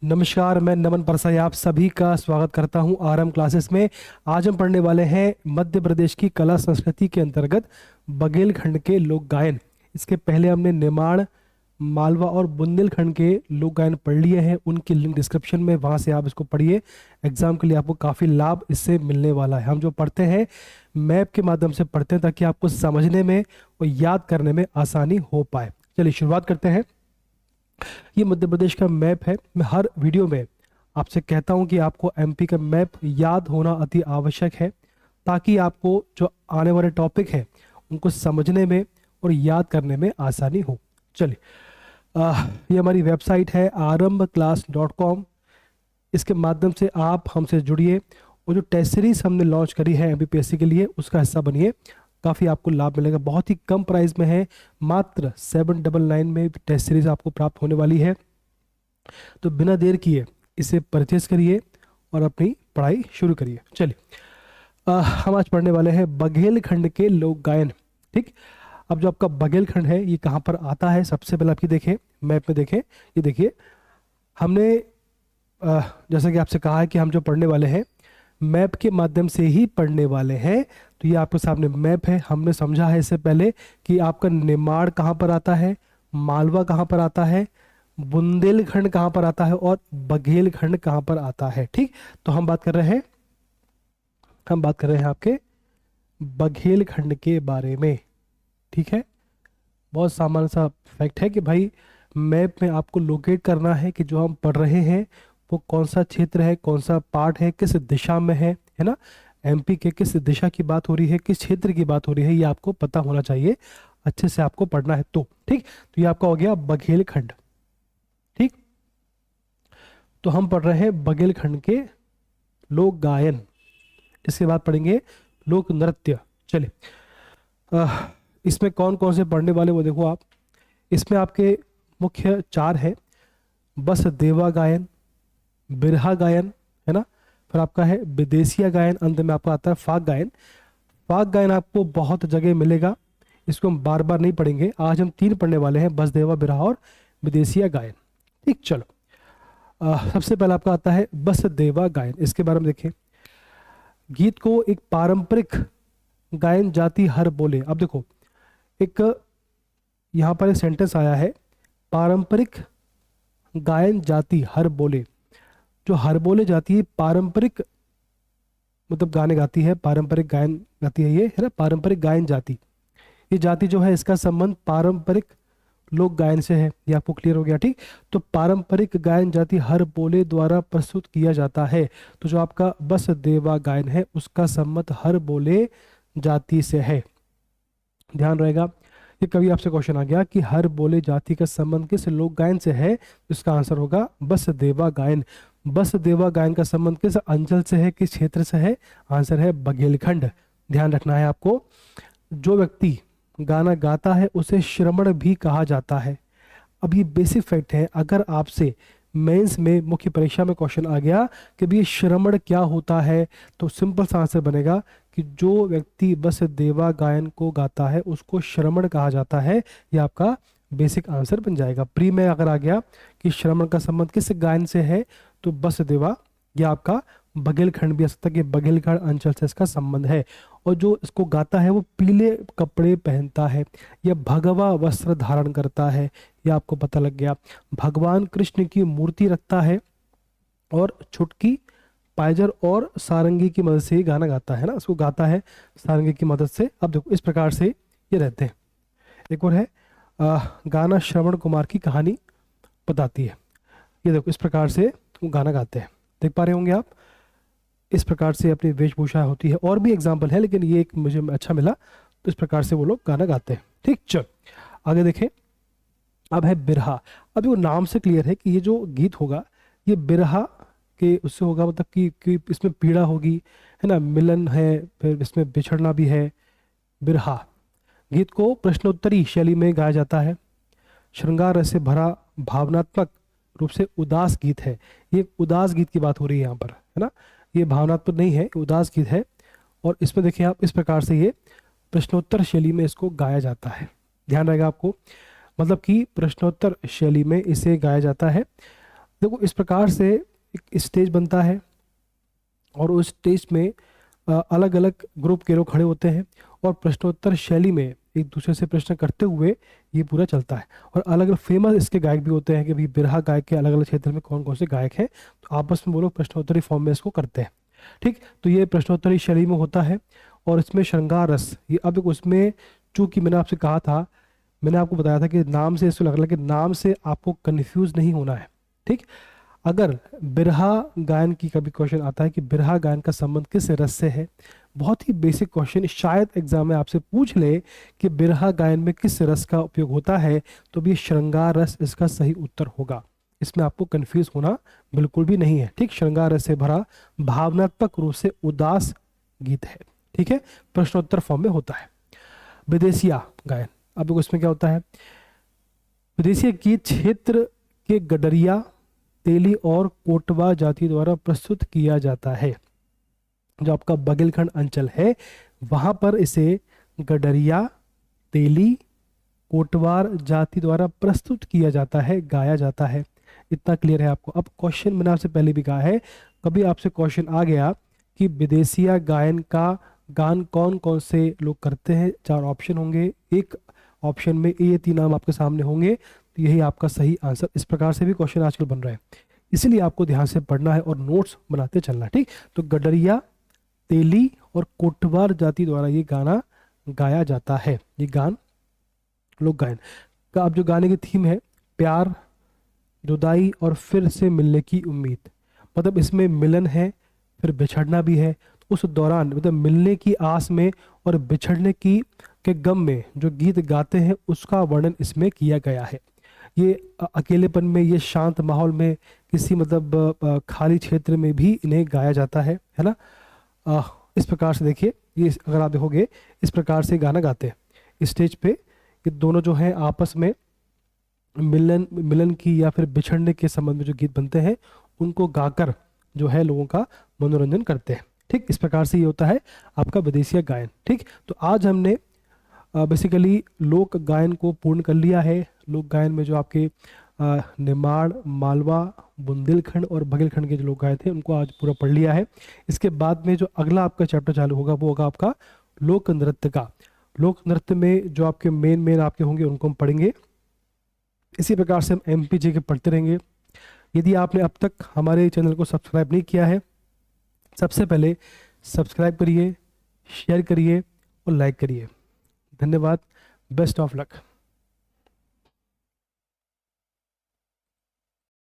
नमस्कार, मैं नमन परसाई आप सभी का स्वागत करता हूं आरएम क्लासेस में। आज हम पढ़ने वाले हैं मध्य प्रदेश की कला संस्कृति के अंतर्गत बघेलखंड के लोक गायन। इसके पहले हमने निमाड़, मालवा और बुंदेलखंड के लोक गायन पढ़ लिए हैं। उनकी लिंक डिस्क्रिप्शन में, वहां से आप इसको पढ़िए। एग्जाम के लिए आपको काफ़ी लाभ इससे मिलने वाला है। हम जो पढ़ते हैं मैप के माध्यम से पढ़ते हैं ताकि आपको समझने में और याद करने में आसानी हो पाए। चलिए शुरुआत करते हैं। ये मध्य प्रदेश का मैप है। मैं हर वीडियो में आपसे कहता हूं कि आपको एमपी का मैप याद होना अति आवश्यक है, ताकि आपको जो आने वाले टॉपिक है उनको समझने में और याद करने में आसानी हो। चलिए, ये हमारी वेबसाइट है arambclass.com। इसके माध्यम से आप हमसे जुड़िए और जो टेस्ट सीरीज हमने लॉन्च करी है एमपीपीएससी के लिए उसका हिस्सा बनिए। काफ़ी आपको लाभ मिलेगा। बहुत ही कम प्राइस में है, मात्र 799 में टेस्ट सीरीज आपको प्राप्त होने वाली है। तो बिना देर किए इसे परचेस करिए और अपनी पढ़ाई शुरू करिए। चलिए, हम आज पढ़ने वाले हैं बघेलखंड के लोक गायन। ठीक, अब जो आपका बघेलखंड है ये कहाँ पर आता है, सबसे पहले आप ये देखें, मैप में देखें। ये देखिए, हमने जैसा कि आपसे कहा है कि हम जो पढ़ने वाले हैं मैप के माध्यम से ही पढ़ने वाले हैं। तो ये आपके सामने मैप है। हमने समझा है इससे पहले कि आपका निमाड़ कहाँ पर आता है, मालवा कहाँ पर आता है, बुंदेलखंड कहाँ पर आता है और बघेलखंड कहाँ पर आता है। ठीक, तो हम बात कर रहे हैं आपके बघेलखंड के बारे में। ठीक है, बहुत सामान्य सा फैक्ट है कि भाई मैप में आपको लोकेट करना है कि जो हम पढ़ रहे हैं वो कौन सा क्षेत्र है, कौन सा पार्ट है, किस दिशा में है ना। एमपी के किस दिशा की बात हो रही है, किस क्षेत्र की बात हो रही है, ये आपको पता होना चाहिए। अच्छे से आपको पढ़ना है तो। ठीक, तो ये आपका हो गया बघेलखंड। ठीक, तो हम पढ़ रहे हैं बघेलखंड के लोक गायन। इसके बाद पढ़ेंगे लोक नृत्य। चलिए, इसमें कौन कौन से पढ़ने वाले वो देखो आप। इसमें आपके मुख्य चार है, बस देवा गायन, बिरहा गायन, है ना, फिर आपका है विदेशिया गायन, अंत में आपका आता है फाग गायन। फाग गायन आपको बहुत जगह मिलेगा, इसको हम बार बार नहीं पढ़ेंगे। आज हम तीन पढ़ने वाले हैं, बस देवा, बिरहा और विदेशिया गायन। ठीक, चलो, सबसे पहला आपका आता है बस देवा गायन। इसके बारे में देखें। गीत को एक पारंपरिक गायन जाति हर बोले। अब देखो, एक यहाँ पर एक सेंटेंस आया है, पारंपरिक गायन जाति हर बोले। जो हर बोले जाती है पारंपरिक मतलब गाने गाती है, पारंपरिक गायन गाती है, ये है ना पारंपरिक गायन जाति। ये जाति जो है इसका संबंध पारंपरिक लोक गायन से है। ये आपको क्लियर हो गया। ठीक, तो पारंपरिक गायन जाति हर बोले द्वारा प्रस्तुत किया जाता है। तो जो आपका बस देवा गायन है उसका संबंध हर बोले जाति से है। ध्यान रहेगा, ये कभी आपसे क्वेश्चन आ गया कि हर बोले जाति का संबंध किस लोक गायन से है, तो इसका आंसर होगा बस देवा गायन। बस देवा गायन का संबंध किस अंचल से है, किस क्षेत्र से है, आंसर है बघेलखंड। ध्यान रखना है आपको। जो व्यक्ति गाना गाता है उसे श्रमण भी कहा जाता है। अब ये बेसिक फैक्ट है। अगर आपसे मेंस में मुख्य परीक्षा में क्वेश्चन आ गया कि भी श्रमण क्या होता है, तो सिंपल सा आंसर बनेगा कि जो व्यक्ति बस देवा गायन को गाता है उसको श्रमण कहा जाता है। ये आपका बेसिक आंसर बन जाएगा। प्री में अगर आ गया कि श्रमण का संबंध किस गायन से है, तो बस देवा, यह आपका बघेलखंड भी आ सकता है कि बघेलखंड अंचल से इसका संबंध है। और जो इसको गाता है वो पीले कपड़े पहनता है या भगवा वस्त्र धारण करता है, यह आपको पता लग गया। भगवान कृष्ण की मूर्ति रखता है और छुटकी, पायजर और सारंगी की मदद से ही गाना गाता है ना, इसको गाता है सारंगी की मदद से। अब देखो इस प्रकार से ये रहते हैं। एक और है गाना श्रवण कुमार की कहानी बताती है। ये देखो इस प्रकार से वो गाना गाते हैं, देख पा रहे होंगे आप। इस प्रकार से अपनी वेशभूषा होती है। और भी एग्जाम्पल है लेकिन ये एक मुझे अच्छा मिला, तो इस प्रकार से वो लोग गाना गाते हैं। ठीक, चल आगे देखें। अब है बिरहा। अब वो नाम से क्लियर है कि ये जो गीत होगा ये बिरहा के उससे होगा, मतलब कि इसमें पीड़ा होगी, है ना, मिलन है, फिर इसमें बिछड़ना भी है। बिरहा गीत को प्रश्नोत्तरी शैली में गाया जाता है। श्रृंगार रस से भरा भावनात्मक रूप से उदास गीत है। ये उदास गीत की बात हो रही है यहाँ पर, है ना, ये भावनात्मक नहीं है, उदास गीत है। और इसमें देखिए आप, इस प्रकार से ये प्रश्नोत्तर शैली में इसको गाया जाता है। ध्यान रहेगा आपको, मतलब कि प्रश्नोत्तर शैली में इसे गाया जाता है। देखो इस प्रकार से एक स्टेज बनता है और उस स्टेज में अलग अलग ग्रुप के लोग खड़े होते हैं और प्रश्नोत्तर शैली में एक दूसरे से प्रश्न करते हुए ये पूरा चलता है। और अलग अलग फेमस इसके गायक भी होते हैं कि भाई बिरहा गायक के अलग अलग क्षेत्र में कौन कौन से गायक हैं, तो आपस में वो लोग प्रश्नोत्तरी फॉर्म में इसको करते हैं। ठीक, तो ये प्रश्नोत्तरी शैली में होता है और इसमें श्रृंगार रस, ये अब देखो इसमें चूंकि मैंने आपसे कहा था, मैंने आपको बताया था कि नाम से इसको लग रहा है कि नाम से आपको कंफ्यूज नहीं होना है। ठीक, अगर बिरहा गायन की कभी क्वेश्चन आता है कि बिरहा गायन का संबंध किस रस से है, बहुत ही बेसिक क्वेश्चन, शायद एग्जाम में आपसे पूछ ले कि बिरहा गायन में किस रस का उपयोग होता है, तो भी श्रृंगार रस इसका सही उत्तर होगा। इसमें आपको कंफ्यूज होना बिल्कुल भी नहीं है। ठीक, श्रृंगार रस से भरा भावनात्मक रूप से उदास गीत है। ठीक है, प्रश्नोत्तर फॉर्म में होता है। विदेशिया गायन, अब देखो इसमें क्या होता है, विदेशी गीत क्षेत्र के गडरिया, तेली और कोटवा जाति द्वारा प्रस्तुत किया जाता है। जो आपका बघेलखंड अंचल है वहां पर इसे गडरिया, तेली, कोटवार जाति द्वारा प्रस्तुत किया जाता है, गाया जाता है। इतना क्लियर है आपको। अब क्वेश्चन मैंने आपसे पहले भी कहा है, कभी आपसे क्वेश्चन आ गया कि विदेशिया गायन का गान कौन कौन से लोग करते हैं, 4 ऑप्शन होंगे, एक ऑप्शन में ये 3 नाम आपके सामने होंगे, तो यही आपका सही आंसर। इस प्रकार से भी क्वेश्चन आजकल बन रहे हैं, इसीलिए आपको ध्यान से पढ़ना है और नोट्स बनाते चलना। ठीक, तो गडरिया, तेली और कोटवार जाति द्वारा ये गाना गाया जाता है, ये गान लोक गायन का। अब जो गाने की थीम है, प्यार, जुदाई और फिर से मिलने की उम्मीद, मतलब इसमें मिलन है फिर बिछड़ना भी है। तो उस दौरान मतलब मिलने की आस में और बिछड़ने की के गम में जो गीत गाते हैं उसका वर्णन इसमें किया गया है। ये अकेलेपन में, ये शांत माहौल में, किसी मतलब खाली क्षेत्र में भी इन्हें गाया जाता है ना। इस प्रकार से देखिए, ये अगर आप देखोगे इस प्रकार से गाना गाते हैं स्टेज पे। ये दोनों जो हैं आपस में मिलन मिलन की या फिर बिछड़ने के संबंध में जो गीत बनते हैं उनको गाकर जो है लोगों का मनोरंजन करते हैं। ठीक, इस प्रकार से ये होता है आपका विदेशिया गायन। ठीक, तो आज हमने बेसिकली लोक गायन को पूर्ण कर लिया है। लोक गायन में जो आपके निमाड़, मालवा, बुंदेलखंड और बघेलखंड के जो लोक गायन थे उनको आज पूरा पढ़ लिया है। इसके बाद में जो अगला आपका चैप्टर चालू होगा वो होगा आपका लोक नृत्य का। लोक नृत्य में जो आपके मेन आपके होंगे उनको हम पढ़ेंगे। इसी प्रकार से हम एमपीजी के पढ़ते रहेंगे। यदि आपने अब तक हमारे चैनल को सब्सक्राइब नहीं किया है, सबसे पहले सब्सक्राइब करिए, शेयर करिए और लाइक करिए। धन्यवाद। Best of luck.